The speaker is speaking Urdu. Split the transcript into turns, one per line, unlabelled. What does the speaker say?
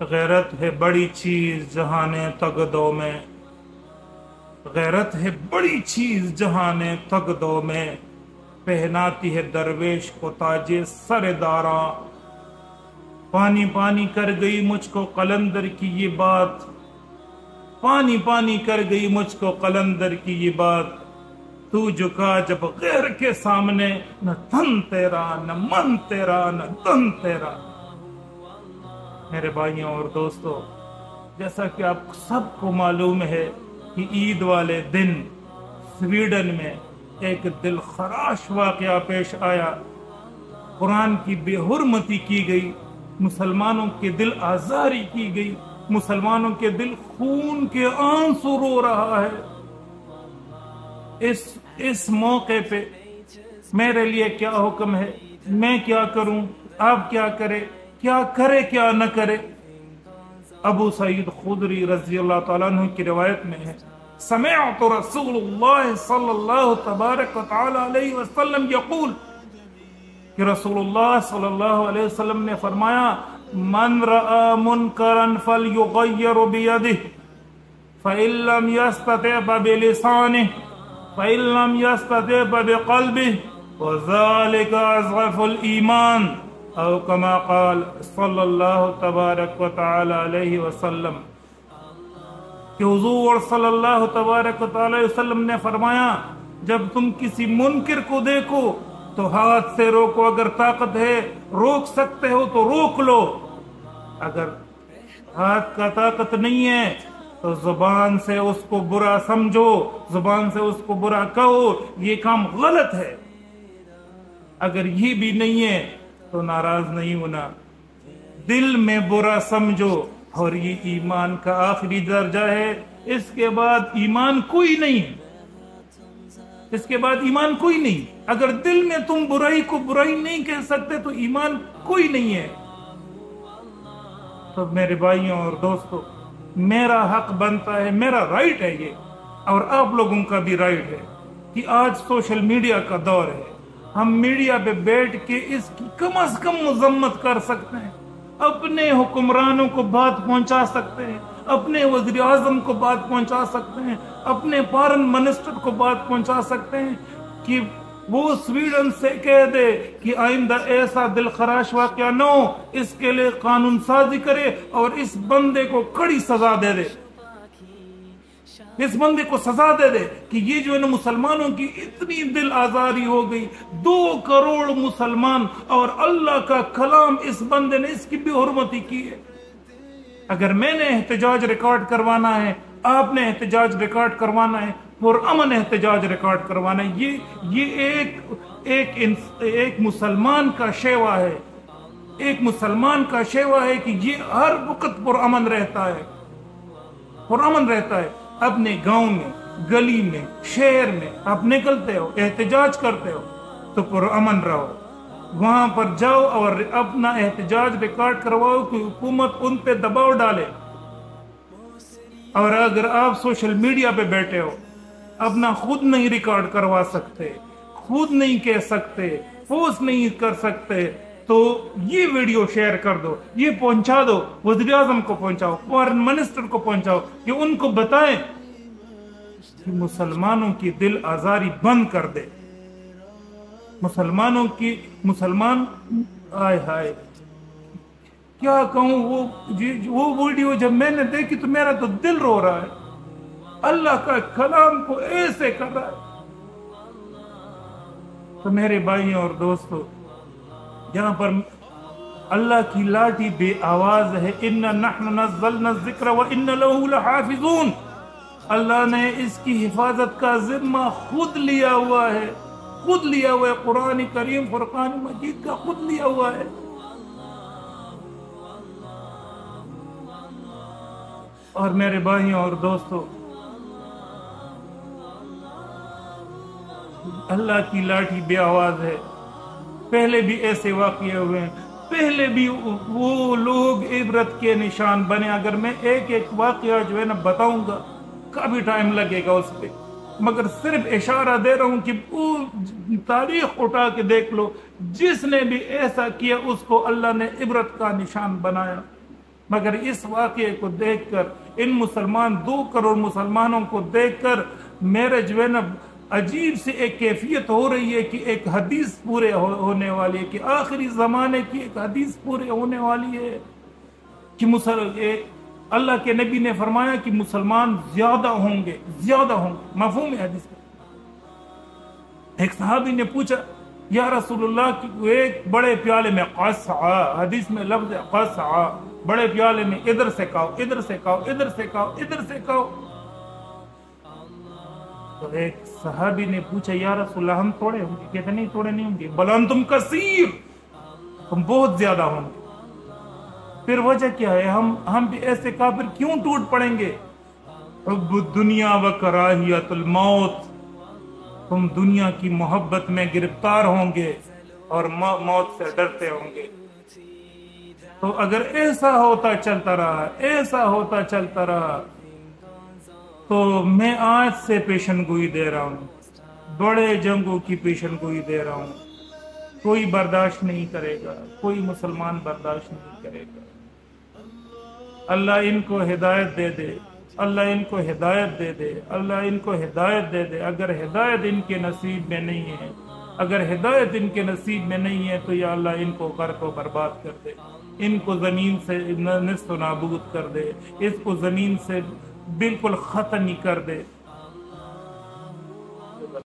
غیرت ہے بڑی چیز جہان تگدو میں، غیرت ہے بڑی چیز جہان تگدو میں، پہناتی ہے درویش کو تاج سر داراں۔ پانی پانی کر گئی مجھ کو قلندر کی یہ بات، پانی پانی کر گئی مجھ کو قلندر کی یہ بات، تو جھکا جب غیر کے سامنے، نہ تن تیرا نہ من تیرا نہ دن تیرا۔ میرے بھائیوں اور دوستو، جیسا کہ آپ سب کو معلوم ہے کہ عید والے دن سویڈن میں ایک دل خراش واقعہ پیش آیا، قرآن کی بے حرمتی کی گئی، مسلمانوں کے دل آزاری کی گئی، مسلمانوں کے دل خون کے آنسو رو رہا ہے۔ اس موقع پہ میرے لیے کیا حکم ہے، میں کیا کروں، آپ کیا کرے، کیا کرے کیا نہ کرے؟ ابو سعید خدری رضی اللہ تعالیٰ عنہ کی روایت میں ہے، سمعت رسول اللہ صلی اللہ تبارک و تعالی علیہ وسلم یقول، کہ رسول اللہ صلی اللہ علیہ وسلم نے فرمایا، من رأى منکرا فلیغیر بیدہ فإن لم یستطع بلسانہ فإن لم یستطع بقلبہ وذلك اضعف الایمان، او کما قال صلی اللہ تبارک و تعالی علیہ وسلم، کہ حضور صلی اللہ تبارک و تعالی علیہ وسلم نے فرمایا، جب تم کسی منکر کو دیکھو تو ہاتھ سے روکو، اگر طاقت ہے روک سکتے ہو تو روک لو، اگر ہاتھ کا طاقت نہیں ہے تو زبان سے اس کو برا سمجھو، زبان سے اس کو برا کہو، یہ کام غلط ہے۔ اگر یہ بھی نہیں ہے تو ناراض نہیں ہونا، دل میں برا سمجھو، اور یہ ایمان کا آخری درجہ ہے، اس کے بعد ایمان کوئی نہیں ہے، اس کے بعد ایمان کوئی نہیں۔ اگر دل میں تم برائی کو برائی نہیں کہہ سکتے تو ایمان کوئی نہیں ہے۔ تو میرے بھائیوں اور دوستو، میرا حق بنتا ہے، میرا رائٹ ہے یہ، اور آپ لوگوں کا بھی رائٹ ہے کہ آج سوشل میڈیا کا دور ہے، ہم میڈیا پہ بیٹھ کے اس کی کم از کم مذمت کر سکتے ہیں، اپنے حکمرانوں کو بات پہنچا سکتے ہیں، اپنے وزیر اعظم کو بات پہنچا سکتے ہیں، اپنے فارن منسٹر کو بات پہنچا سکتے ہیں کہ وہ سویڈن سے کہہ دے کہ آئندہ ایسا دل خراش واقعہ نہ ہو، اس کے لیے قانون سازی کرے اور اس بندے کو کڑی سزا دے دے، اس بندے کو سزا دے دے کہ یہ جو ہے نا مسلمانوں کی اتنی دل آزاری ہو گئی، 2 کروڑ مسلمان اور اللہ کا کلام اس بندے نے اس کی بے حرمتی کی ہے۔ اگر میں نے احتجاج ریکارڈ کروانا ہے، آپ نے احتجاج ریکارڈ کروانا ہے، پرامن احتجاج ریکارڈ کروانا ہے، یہ ایک مسلمان کا شیوا ہے، ایک مسلمان کا شیوا ہے کہ یہ ہر وقت پرامن رہتا ہے، پرامن رہتا ہے۔ اپنے گاؤں میں، گلی میں، شہر میں آپ نکلتے ہو، احتجاج کرتے ہو تو پرامن رہو، وہاں پر جاؤ اور اپنا احتجاج ریکارڈ کرواؤ کہ حکومت ان پہ دباؤ ڈالے۔ اور اگر آپ سوشل میڈیا پہ بیٹھے ہو، اپنا خود نہیں ریکارڈ کروا سکتے، خود نہیں کہہ سکتے، پوسٹ نہیں کر سکتے، تو یہ ویڈیو شیئر کر دو، یہ پہنچا دو، وزیر اعظم کو پہنچاؤ، فارن منسٹر کو پہنچاؤ، کہ ان کو بتائیں کہ مسلمانوں کی دل آزاری بند کر دے، مسلمان آئے ہائے کیا کہوں، وہ ویڈیو جب میں نے دیکھی تو میرا تو دل رو رہا ہے، اللہ کا کلام کو ایسے کر رہا ہے۔ تو میرے بھائیوں اور دوستو، یہاں پر اللہ کی لاٹھی بے آواز ہے، اِنَّا نَحْنُ نَزَّلْنَا الذِّكْرَ وَإِنَّ لَهُ لَحَافِظُونَ، اللہ نے اس کی حفاظت کا ذمہ خود لیا ہوا ہے، خود لیا ہوا ہے، قرآن کریم فرقان مجید کا خود لیا ہوا ہے۔ اور میرے بھائیوں اور دوستو، اللہ کی لاٹھی بے آواز ہے۔ پہلے بھی ایسے واقعے ہوئے ہیں، پہلے بھی وہ لوگ عبرت کے نشان بنے۔ اگر میں ایک واقعہ جو ہے نا بتاؤں گا، کافی ٹائم لگے گا اس پہ، مگر صرف اشارہ دے رہا ہوں کہ تاریخ اٹھا کے دیکھ لو، جس نے بھی ایسا کیا اس کو اللہ نے عبرت کا نشان بنایا۔ مگر اس واقعے کو دیکھ کر، ان مسلمان 2 کروڑ مسلمانوں کو دیکھ کر میرے جو ہے نا عجیب سے ایک کیفیت ہو رہی ہے کہ ایک حدیث پورے ہونے والی ہے، کہ آخری زمانے کی ایک حدیث پورے ہونے والی ہے کہ اللہ کے نبی نے فرمایا کہ مسلمان زیادہ ہوں گے، مفہوم ہے حدیث کا۔ ایک صحابی نے پوچھا یا رسول اللہ کہ ایک بڑے پیالے میں قصعہ، حدیث میں لفظ قصعہ، بڑے پیالے میں ادھر سے کھاؤ، ادھر سے کھاؤ، ادھر سے کھاؤ، ادھر سے کھاؤ۔ تو ایک صحابی نے پوچھا یا رسول اللہ ہم تھوڑے ہوں گے؟ کہتے نہیں تھوڑے نہیں ہوں گے، بل انتم کثیر، تم بہت زیادہ ہوں گے۔ پھر وجہ کیا ہے؟ ہم بھی ایسے کافر کیوں ٹوٹ پڑیں گے؟ حب الدنیا و کراہیت الموت، تم دنیا کی محبت میں گرفتار ہوں گے اور موت سے ڈرتے ہوں گے۔ تو اگر ایسا ہوتا چلتا رہا تو میں آج سے پیشن گوئی دے رہا ہوں، بڑے جنگوں کی پیشن گوئی دے رہا ہوں۔ کوئی برداشت نہیں کرے گا، کوئی مسلمان برداشت نہیں کرے گا۔ اللہ ان کو ہدایت دے دے، اللہ ان کو ہدایت دے دے، اللہ ان کو ہدایت دے دے۔ اگر ہدایت ان کے نصیب میں نہیں ہے، اگر ہدایت ان کے نصیب میں نہیں ہے تو یا اللہ ان کو غرق و برباد کر دے، ان کو زمین سے نصف و نابود کر دے، اس کو زمین سے بالکل ختم ہی کر دے۔